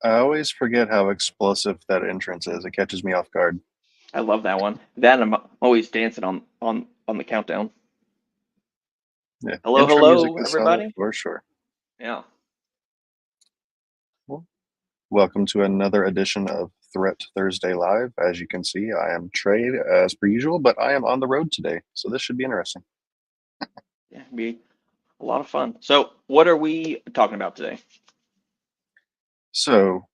I always forget how explosive that entrance is. It catches me off guard. I love that one. That I'm always dancing on the countdown. Yeah, Hello, intro music hello, is solid everybody. for sure. Yeah. Well, welcome to another edition of Threat Thursday Live. As you can see, I am Trey as per usual, but I am on the road today, so this should be interesting. Yeah, be a lot of fun. So, what are we talking about today? So,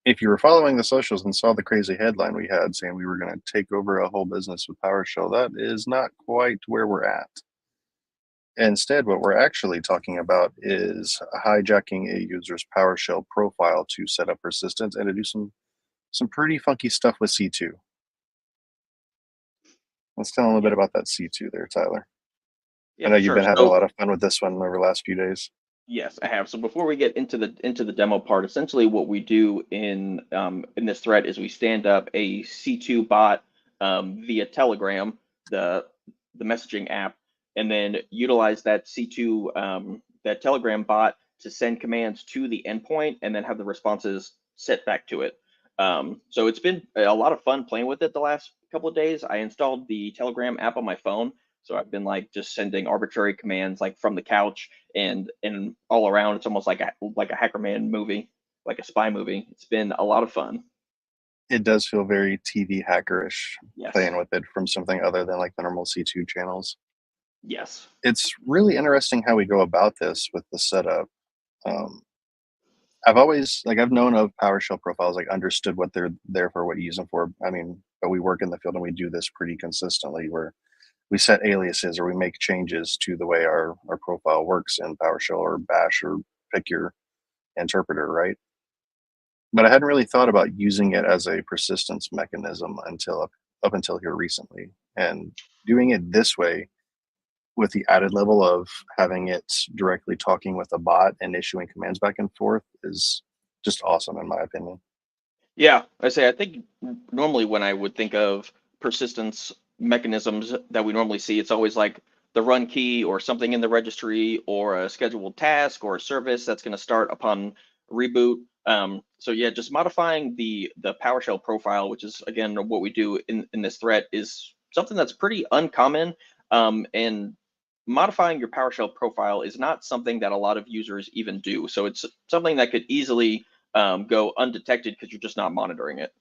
if you were following the socials and saw the crazy headline we had saying we were going to take over a whole business with PowerShell, that is not quite where we're at. Instead, what we're actually talking about is hijacking a user's PowerShell profile to set up persistence and to do some pretty funky stuff with C2. Let's tell a little Yeah. bit about that C2 there, Tyler. I Yeah, know for you've sure. been having a So, lot of fun with this one over the last few days. yes, I have. So before we get into the demo part, essentially what we do in this thread is we stand up a C2 bot via Telegram, the the messaging app, and then utilize that C2 that Telegram bot to send commands to the endpoint, and then have the responses set back to it. So it's been a lot of fun playing with it the last couple of days. I installed the Telegram app on my phone, so I've been like just sending arbitrary commands like from the couch and all around. It's almost like a hacker man movie, like a spy movie. It's been a lot of fun. It does feel very TV hackerish Yes. playing with it from something other than like the normal C2 channels. Yes. It's really interesting how we go about this with the setup. Um, I've always I've known of PowerShell profiles, like understood what they're there for, what you use them for. I mean, but we work in the field and we do this pretty consistently where we set aliases or we make changes to the way our profile works in PowerShell or Bash or pick your interpreter, right? But I hadn't really thought about using it as a persistence mechanism up until here recently. And doing it this way with the added level of having it directly talking with a bot and issuing commands back and forth is just awesome in my opinion. Yeah, I think normally when I would think of persistence mechanisms that we normally see, it's always like the run key or something in the registry or a scheduled task or a service that's going to start upon reboot. So yeah, just modifying the PowerShell profile, which is again what we do in this threat, is something that's pretty uncommon. And modifying your PowerShell profile is not something that a lot of users even do. So it's something that could easily go undetected because you're just not monitoring it.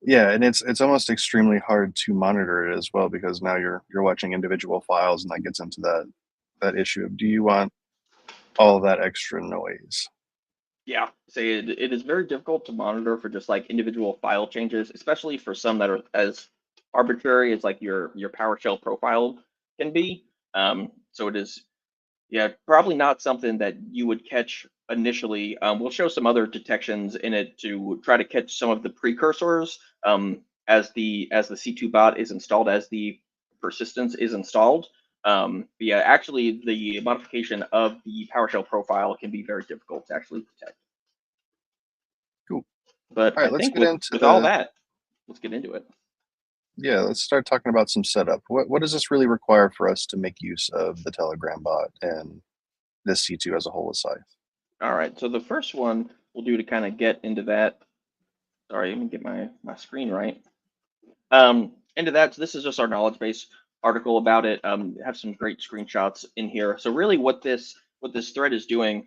Yeah, and it's almost extremely hard to monitor it as well because now you're watching individual files and that gets into that issue of do you want all of that extra noise? Yeah, say it is very difficult to monitor for just like individual file changes, especially for some that are as arbitrary as like your PowerShell profile can be. So it is, yeah, probably not something that you would catch initially. We'll show some other detections in it to try to catch some of the precursors as the C2 bot is installed, as the persistence is installed. But yeah, actually, the modification of the PowerShell profile can be very difficult to actually detect. Cool. But All I right, let's think get into with all that, let's get into it. let's start talking about some setup. What does this really require for us to make use of the Telegram bot and this C2 as a whole aside? All right, so the first one we'll do to kind of get into that. Sorry, let me get my screen right. Into that, so this is just our knowledge base article about it. Have some great screenshots in here. So really, what this thread is doing,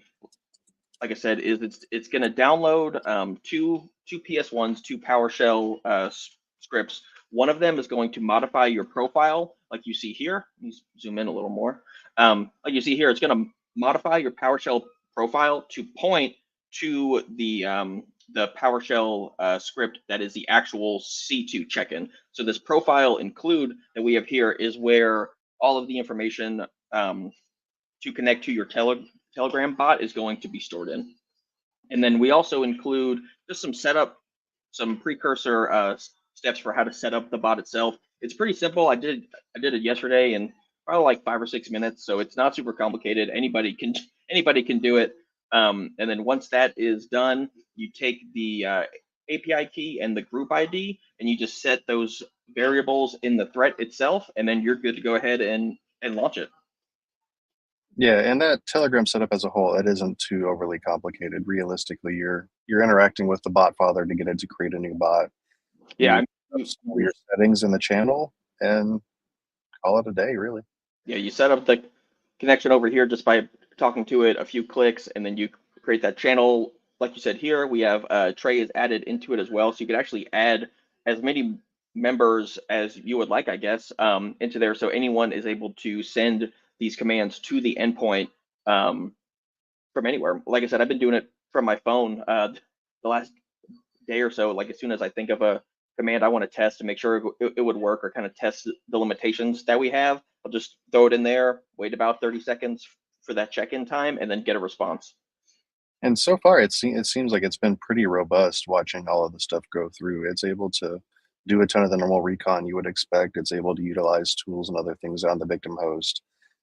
like I said, is it's going to download two PS1s, two PowerShell scripts. One of them is going to modify your profile, like you see here. Let me zoom in a little more. Like you see here, it's going to modify your PowerShell profile to point to the PowerShell script that is the actual C2 check-in. So this profile include that we have here is where all of the information to connect to your Telegram bot is going to be stored in. And then we also include just some setup, some precursor steps for how to set up the bot itself. It's pretty simple. I did it yesterday in probably like 5 or 6 minutes, so it's not super complicated. Anybody can do it. And then once that is done, you take the API key and the group ID, and you just set those variables in the threat itself, and then you're good to go ahead and launch it. Yeah, and that Telegram setup as a whole, it isn't too overly complicated. Realistically, you're interacting with the bot father to get it to create a new bot. Yeah, You set up some of your settings in the channel and call it a day, really. yeah, you set up the connection over here just by talking to it a few clicks, and then you create that channel. Like you said here, we have Trey is added into it as well, so you could actually add as many members as you would like, I guess, into there, so anyone is able to send these commands to the endpoint from anywhere. Like I said, I've been doing it from my phone the last day or so. Like as soon as I think of a command I want to test to make sure it would work or kind of test the limitations that we have, I'll just throw it in there, wait about 30 seconds for that check-in time, and then get a response. And so far, it seems like it's been pretty robust watching all of the stuff go through. It's able to do a ton of the normal recon you would expect. It's able to utilize tools and other things on the victim host.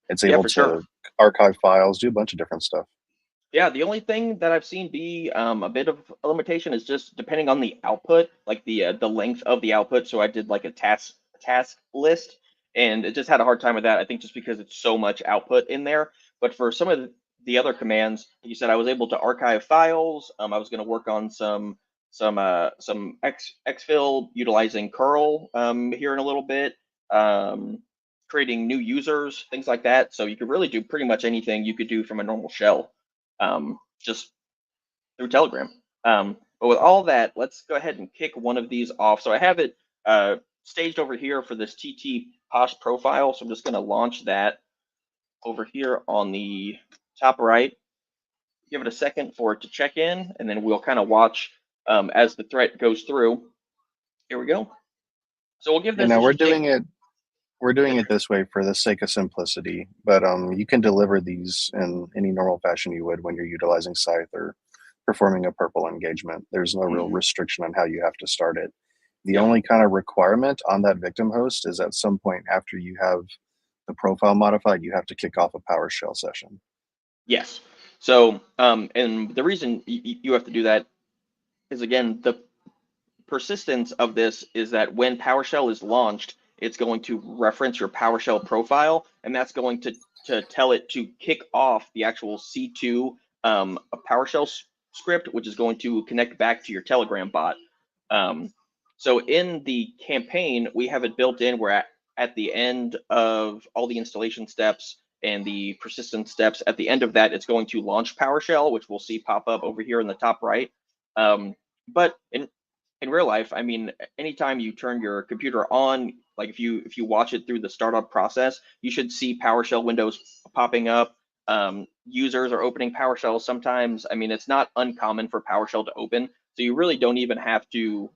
It's Yeah, able for sure. to archive files, do a bunch of different stuff. Yeah, the only thing that I've seen be a bit of a limitation is just depending on the output, like the length of the output. So I did like a task list, and it just had a hard time with that. I think just because it's so much output in there. But for some of the other commands, like you said, I was able to archive files. I was going to work on some exfil utilizing curl here in a little bit. Creating new users, things like that. So you could really do pretty much anything you could do from a normal shell just through Telegram. But with all that, let's go ahead and kick one of these off. So I have it staged over here for this TT Posh profile. So I'm just going to launch that over here on the top right. Give it a second for it to check in, and then we'll kind of watch as the threat goes through. Here we go. So we'll give You this, know, it should take, we're doing yes, it sir. this way for the sake of simplicity, but you can deliver these in any normal fashion you would when you're utilizing Scythe or performing a purple engagement. There's no real Mm-hmm. restriction on how you have to start it. The Yeah. only kind of requirement on that victim host is at some point after you have the profile modified, you have to kick off a PowerShell session. Yes. So, and the reason you have to do that is again, the persistence of this is that when PowerShell is launched, it's going to reference your PowerShell profile, and that's going to tell it to kick off the actual C2 a PowerShell script, which is going to connect back to your Telegram bot. Um, so in the campaign, we have it built in where at the end of all the installation steps and the persistence steps, at the end of that, it's going to launch PowerShell, which we'll see pop up over here in the top right. But in real life, I mean, anytime you turn your computer on, like if you watch it through the startup process, you should see PowerShell windows popping up. Users are opening PowerShell sometimes. I mean, it's not uncommon for PowerShell to open, so you really don't even have to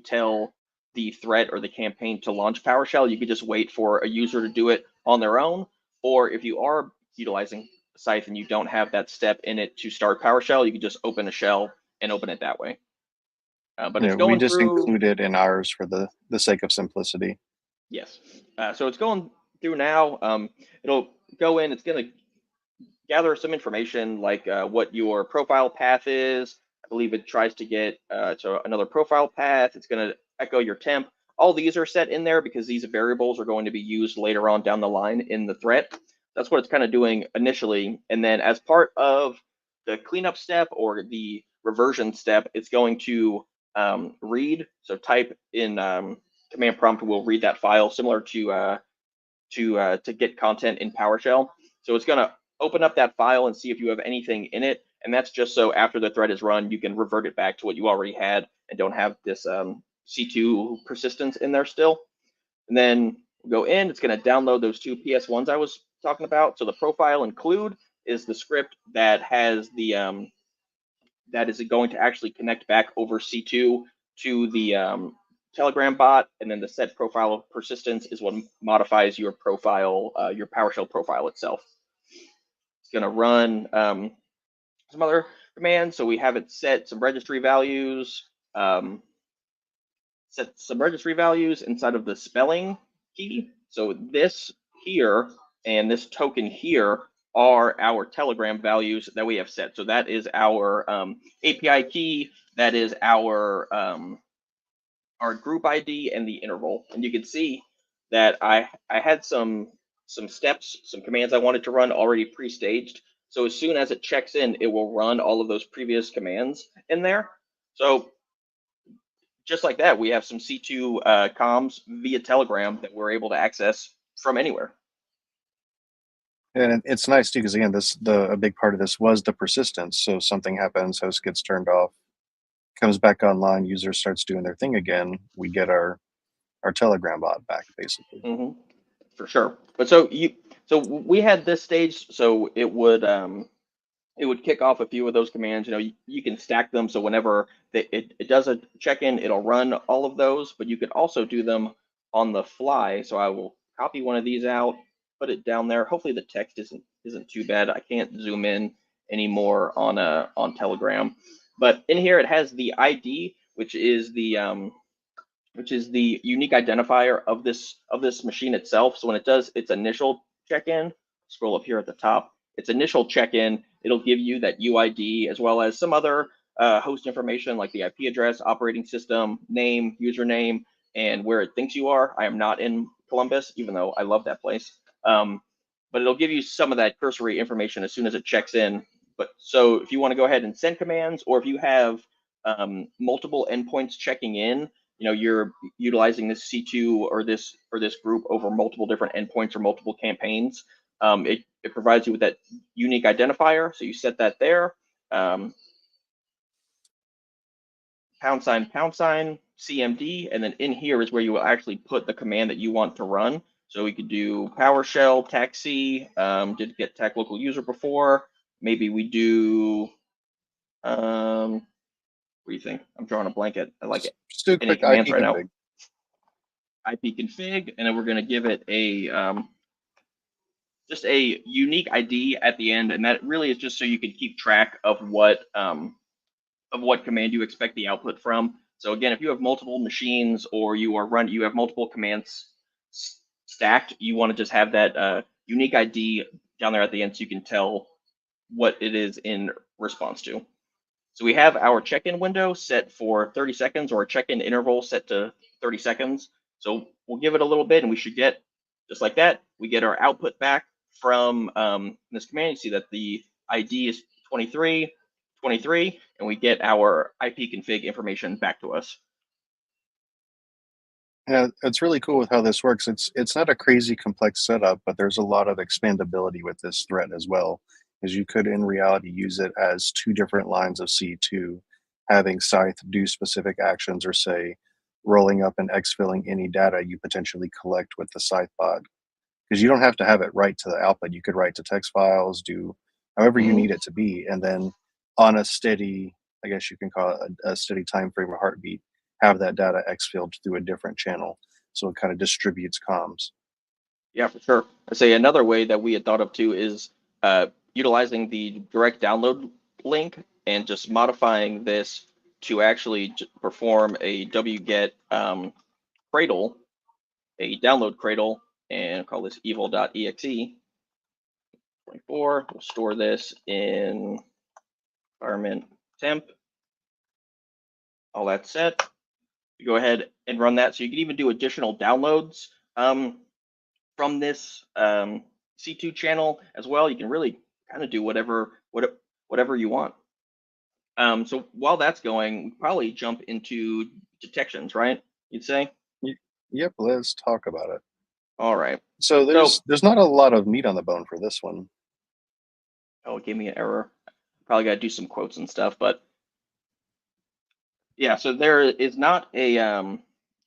tell the threat or the campaign to launch PowerShell. You could just wait for a user to do it on their own, or if you are utilizing Scythe and you don't have that step in it to start PowerShell, you could just open a shell and open it that way. But You it's know, we going just through, include it in ours for the sake of simplicity. yes. So it's going through now. It'll go in, it's going to gather some information like what your profile path is. I believe it tries to get to another profile path. It's going to echo your temp. All these are set in there because these variables are going to be used later on down the line in the threat. That's what it's kind of doing initially. And then as part of the cleanup step or the reversion step, it's going to read. So type in command prompt will read that file similar to get content in PowerShell. So it's going to open up that file and see if you have anything in it. And that's just so after the thread is run, you can revert it back to what you already had and don't have this C2 persistence in there still. And then go in, it's going to download those two PS1s I was talking about. So the profile include is the script that has that is going to actually connect back over C2 to the Telegram bot, and then the set profile persistence is what modifies your profile, your PowerShell profile itself. It's going to run some other commands. So we have it set some registry values, inside of the spelling key. So this here and this token here are our Telegram values that we have set. So that is our API key. That is our group ID and the interval. And you can see that I had some some steps, some commands I wanted to run already pre-staged. So as soon as it checks in, it will run all of those previous commands in there. So just like that, we have some C2 comms via Telegram that we're able to access from anywhere. And it's nice too, because again, a big part of this was the persistence. So something happens, host gets turned off, comes back online, user starts doing their thing again. We get our Telegram bot back, basically. Mm-hmm. For sure. But so we had this stage, so it would kick off a few of those commands. You can stack them, so whenever it does a check-in, it'll run all of those, but you could also do them on the fly. So I will copy one of these out, put it down there. Hopefully the text isn't too bad. I can't zoom in anymore on Telegram. But in here it has the ID, which is the unique identifier of this machine itself. So when it does its initial check-in, scroll up here at the top, its initial check-in, it'll give you that UID as well as some other host information like the IP address, operating system, name, username, and where it thinks you are. I am not in Columbus, even though I love that place. But it'll give you some of that cursory information as soon as it checks in. But so if you want to go ahead and send commands, or if you have multiple endpoints checking in, you're utilizing this C2 or this group over multiple different endpoints or multiple campaigns. It provides you with that unique identifier. So you set that there. #, CMD, and then in here is where you will actually put the command that you want to run. So we could do PowerShell, taxi, did get tag local user before. Maybe we do, what do you think? I'm drawing a blanket. I like it. Just do a Any quick commands IP right now? config. IP config, and then we're going to give it just a unique ID at the end, and that really is just so you can keep track of what command you expect the output from. So again, if you have multiple machines or you have multiple commands stacked, you want to just have that unique ID down there at the end so you can tell what it is in response to. So we have our check-in window set for 30 seconds or a check-in interval set to 30 seconds. So we'll give it a little bit and we should get, just like that, we get our output back from this command. You see that the ID is 23, and we get our IP config information back to us. Yeah, it's really cool with how this works. It's not a crazy complex setup, but there's a lot of expandability with this threat as well, as you could in reality use it as two different lines of C2, having Scythe do specific actions or say rolling up and exfilling any data you potentially collect with the Scythe bot. Because you don't have to have it write to the output. You could write to text files, do however you Mm-hmm. need it to be, and then on a steady, I guess you can call it a steady time frame or heartbeat, have that data exfilled through a different channel. So it kind of distributes comms. Yeah, for sure. I say another way that we had thought of too is utilizing the direct download link and just modifying this to actually perform a wget cradle, a download cradle, and call this evil.exe 24. We'll store this in environment temp. All that set. You go ahead and run that. So you can even do additional downloads from this C2 channel as well. You can really kind of do whatever you want. So while that's going, we probably jump into detections, right? You'd say? Yep, let's talk about it. All right. So So, there's not a lot of meat on the bone for this one. oh, it gave me an error. Probably got to do some quotes and stuff, but yeah. So there is not a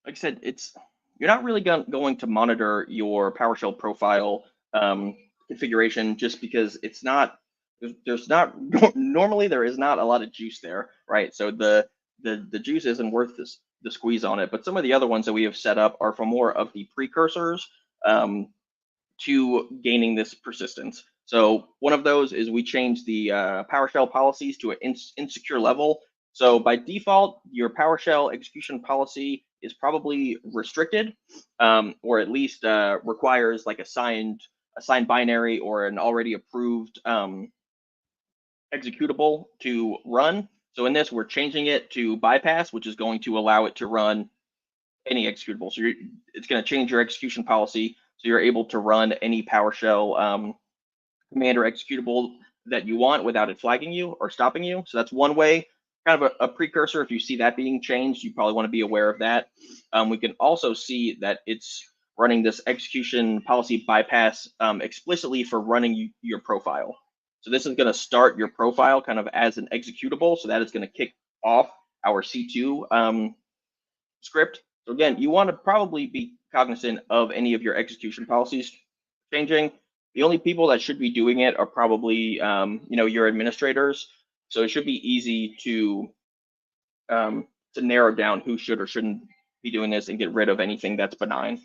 like I said, you're not really going to monitor your PowerShell profile configuration just because it's not there's not normally there is not a lot of juice there, right? So the juice isn't worth the squeeze on it. But some of the other ones that we have set up are for more of the precursors to gaining this persistence. So one of those is we change the PowerShell policies to an insecure level. So by default, your PowerShell execution policy is probably restricted, or at least requires like a signed binary or an already approved executable to run. So in this, we're changing it to bypass, which is going to allow it to run any executable. So it's going to change your execution policy So you're able to run any PowerShell command or executable that you want without it flagging you or stopping you. So that's one way, kind of a precursor. If you see that being changed, you probably want to be aware of that. We can also see that it's running this execution policy bypass explicitly for running your profile. So this is going to start your profile kind of as an executable. So that is going to kick off our C2 script. So again, you want to probably be cognizant of any of your execution policies changing. The only people that should be doing it are probably your administrators. So it should be easy to narrow down who should or shouldn't be doing this and get rid of anything that's benign.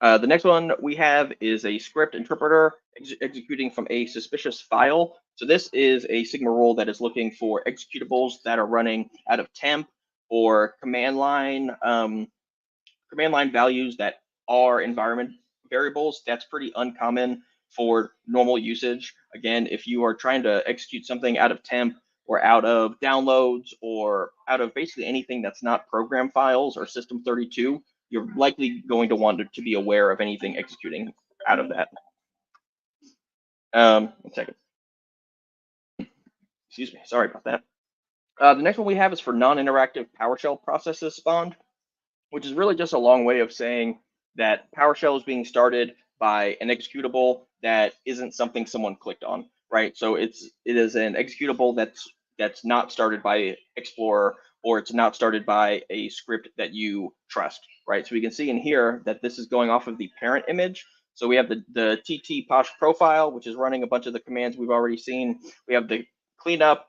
The next one we have is a script interpreter executing from a suspicious file. So this is a Sigma rule that is looking for executables that are running out of temp or command line values that are environment variables. That's pretty uncommon for normal usage. Again, if you are trying to execute something out of temp or out of downloads or out of basically anything that's not program files or system32, you're likely going to want to be aware of anything executing out of that. 1 second. Excuse me. Sorry about that. The next one we have is for non-interactive PowerShell processes spawned, which is really just a long way of saying that PowerShell is being started by an executable that isn't something someone clicked on, right? So it is an executable that's not started by Explorer, or it's not started by a script that you trust, right? So we can see in here that this is going off of the parent image. So we have the TT posh profile, which is running a bunch of the commands we've already seen. We have the cleanup.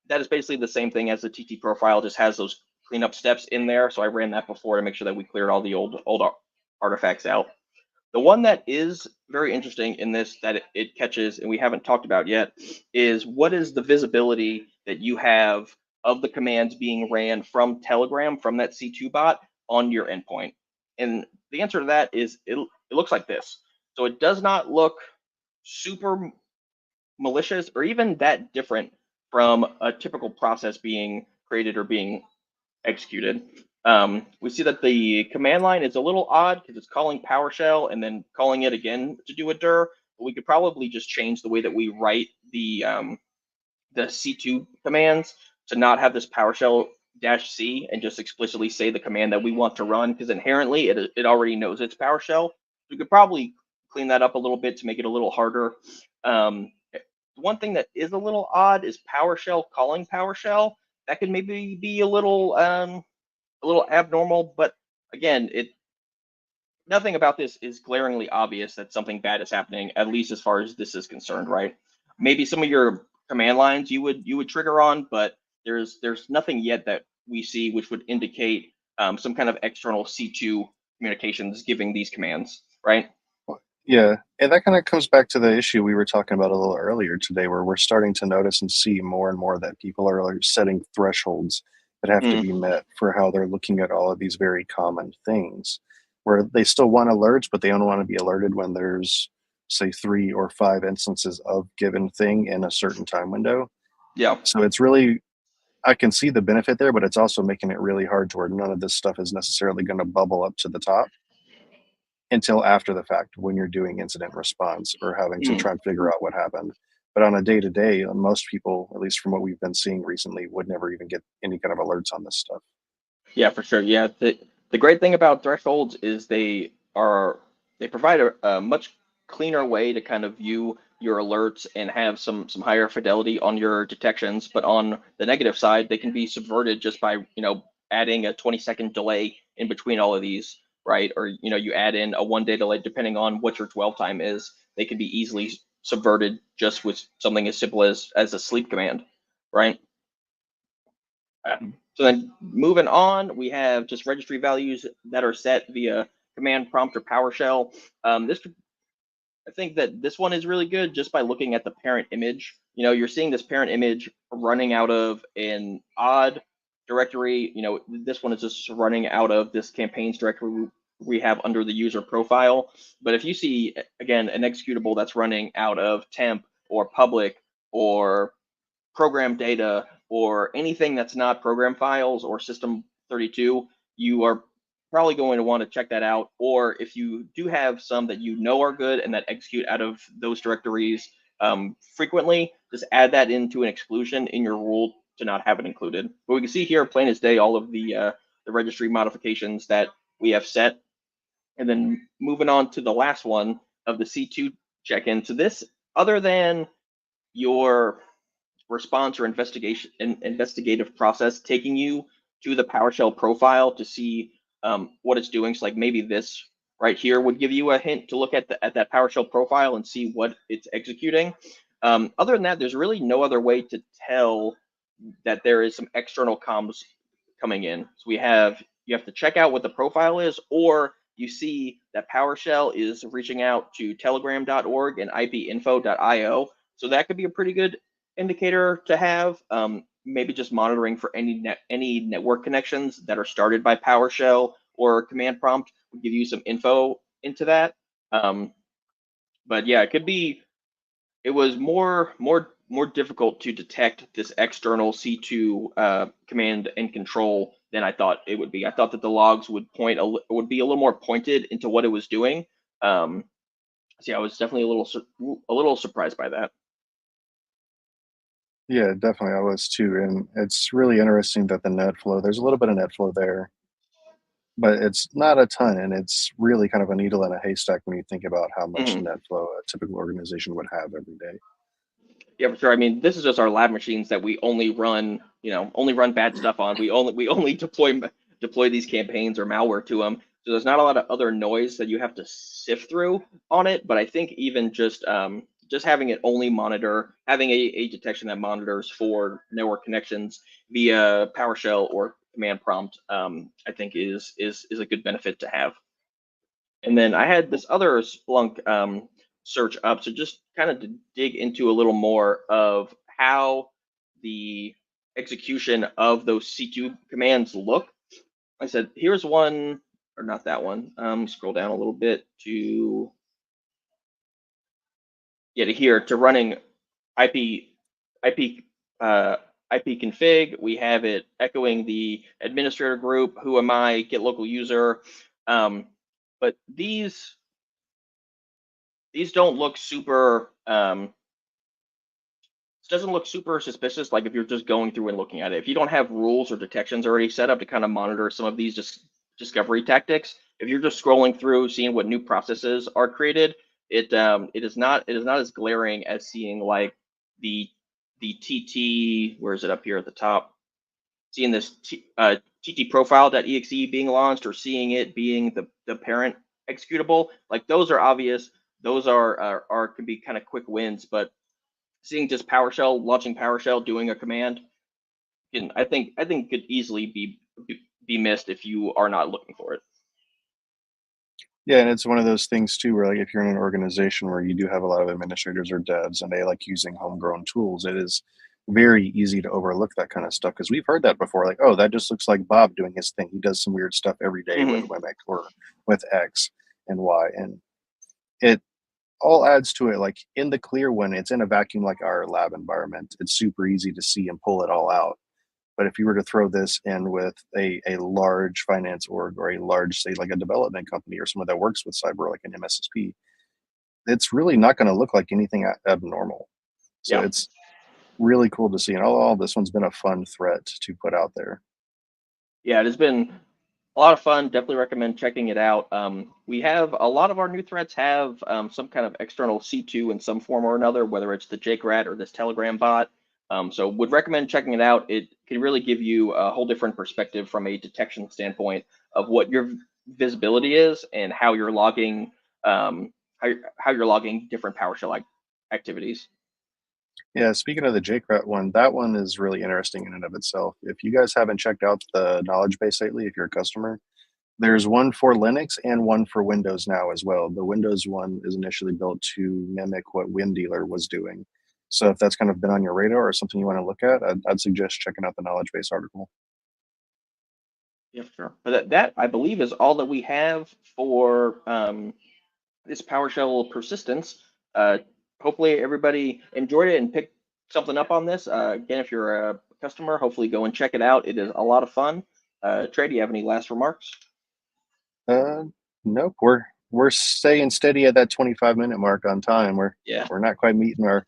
That is basically the same thing as the TT profile, just has those cleanup steps in there. So I ran that before to make sure that we cleared all the old artifacts out. The one that is very interesting in this that it catches, and we haven't talked about yet, is what is the visibility that you have of the commands being ran from Telegram, from that C2 bot on your endpoint? And the answer to that is it looks like this. So it does not look super malicious or even that different from a typical process being created or being executed. We see that the command line is a little odd because it's calling PowerShell and then calling it again to do a dir. But we could probably just change the way that we write the C2 commands to not have this PowerShell -c and just explicitly say the command that we want to run, because inherently it already knows it's PowerShell. We could probably clean that up a little bit to make it a little harder. One thing that is a little odd is PowerShell calling PowerShell. That could maybe be a little abnormal, but again, nothing about this is glaringly obvious that something bad is happening, at least as far as this is concerned, right? Maybe some of your command lines you would trigger on, but there's nothing yet that we see which would indicate some kind of external C2 communications giving these commands, right? Yeah, and that kind of comes back to the issue we were talking about a little earlier today, where we're starting to notice and see more and more that people are like setting thresholds that have to Mm, be met for how they're looking at all of these very common things, where they still want alerts, but they don't want to be alerted when there's, say, 3 or 5 instances of given thing in a certain time window. yeah. So it's really, I can see the benefit there, but it's also making it really hard to where none of this stuff is necessarily going to bubble up to the top until after the fact when you're doing incident response or having to Mm. try and figure out what happened. But on a day to day, most people, at least from what we've been seeing recently, would never even get any kind of alerts on this stuff. Yeah, for sure. Yeah, the great thing about thresholds is they provide a much cleaner way to kind of view your alerts and have some higher fidelity on your detections. But on the negative side, they can be subverted just by adding a 20-second delay in between all of these, right? Or you add in a 1 day delay depending on what your dwell time is. They can be easily subverted just with something as simple as a sleep command, right? So then moving on, we have just registry values that are set via command prompt or PowerShell. I think that this one is really good just by looking at the parent image. You're seeing this parent image running out of an odd directory. This one is just running out of this campaigns directory we have under the user profile. But if you see, again, an executable that's running out of temp or public or program data or anything that's not program files or system32, you are probably going to want to check that out. Or if you do have some that you know are good and that execute out of those directories frequently, just add that into an exclusion in your rule to not have it included. But we can see here, plain as day, all of the registry modifications that we have set. And then moving on to the last one of the C2 check-in. So this, other than your response or investigative process taking you to the PowerShell profile to see what it's doing. So like maybe this right here would give you a hint to look at that PowerShell profile and see what it's executing. Other than that, there's really no other way to tell that there is some external comms coming in. So you have to check out what the profile is, or you see that PowerShell is reaching out to telegram.org and ipinfo.io. So that could be a pretty good indicator to have. Maybe just monitoring for any network connections that are started by PowerShell or command prompt would give you some info into that. But yeah, it was more difficult to detect this external C2 command and control than I thought it would be. I thought that the logs would would be a little more pointed into what it was doing. So yeah, I was definitely a little surprised by that. Yeah, definitely I was too, and it's really interesting that the net flow there's a little bit of net flow there, but it's not a ton, and it's really kind of a needle in a haystack when you think about how much Mhm. net flow a typical organization would have every day. Yeah, for sure. I mean, this is just our lab machines that we only run, only run bad stuff on. We only deploy these campaigns or malware to them. So there's not a lot of other noise that you have to sift through on it. But I think even just having it only monitor, having a detection that monitors for network connections via PowerShell or command prompt, I think is a good benefit to have. And then I had this other Splunk search up, so just kind of to dig into a little more of how the execution of those C2 commands look. I said, here's one, or not that one. Scroll down a little bit to to here to running IP IP IP config. We have it echoing the administrator group. Who am I? Get local user. Um, but these don't look super this doesn't look super suspicious like if you're just going through and looking at it. If you don't have rules or detections already set up to kind of monitor some of these just discovery tactics, if you're just scrolling through seeing what new processes are created, it is not as glaring as seeing like the TT, where is it up here at the top, seeing this TT profile.exe being launched, or seeing it being the parent executable. Like those are obvious. Those are can be kind of quick wins, but seeing just PowerShell launching PowerShell doing a command I think could easily be missed if you are not looking for it. Yeah, and it's one of those things too where like if you're in an organization where you do have a lot of administrators or devs and they like using homegrown tools, it is very easy to overlook that kind of stuff because we've heard that before. Like, oh, that just looks like Bob doing his thing. He does some weird stuff every day with Hmm. Wimic or with X and Y, and it all adds to it. Like in the clear when it's in a vacuum like our lab environment, it's super easy to see and pull it all out. But if you were to throw this in with a large finance org or a large, say, like a development company or someone that works with cyber, like an MSSP, it's really not going to look like anything abnormal. So Yeah. it's really cool to see. And all this one's been a fun threat to put out there. Yeah, it has been a lot of fun. Definitely recommend checking it out. We have a lot of our new threats have some kind of external C2 in some form or another, whether it's the JCRAT or this Telegram bot. So would recommend checking it out. It can really give you a whole different perspective from a detection standpoint of what your visibility is and how you're logging how you're logging different PowerShell activities. Yeah, speaking of the JCRAT one, that one is really interesting in and of itself. If you guys haven't checked out the knowledge base lately, if you're a customer, there's one for Linux and one for Windows now as well. The Windows one is initially built to mimic what WinDealer was doing. So if that's kind of been on your radar or something you want to look at, I'd suggest checking out the knowledge base article. Yeah, for sure. But that I believe is all that we have for this PowerShell persistence. Uh, Hopefully everybody enjoyed it and picked something up on this. Again, if you're a customer, hopefully go and check it out. It is a lot of fun. Trey, do you have any last remarks? Uh, nope. We're staying steady at that 25-minute mark on time. Yeah, We're not quite meeting our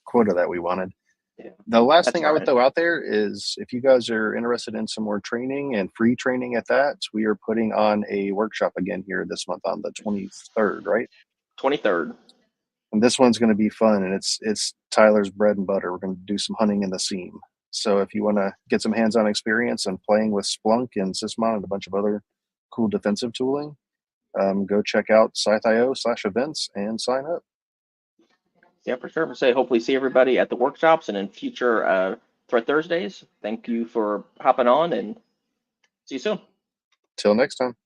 quota that we wanted. yeah, The last that's thing all I would right. throw out there is if you guys are interested in some more training and free training at that, we are putting on a workshop again here this month on the 23rd, right? 23rd. And this one's going to be fun, and it's Tyler's bread and butter. We're going to do some hunting in the seam. So if you want to get some hands-on experience and playing with Splunk and Sysmon and a bunch of other cool defensive tooling, go check out scythe.io/events and sign up. Yeah, for sure. Say hopefully see everybody at the workshops and in future Threat Thursdays. Thank you for hopping on and see you soon. Till next time.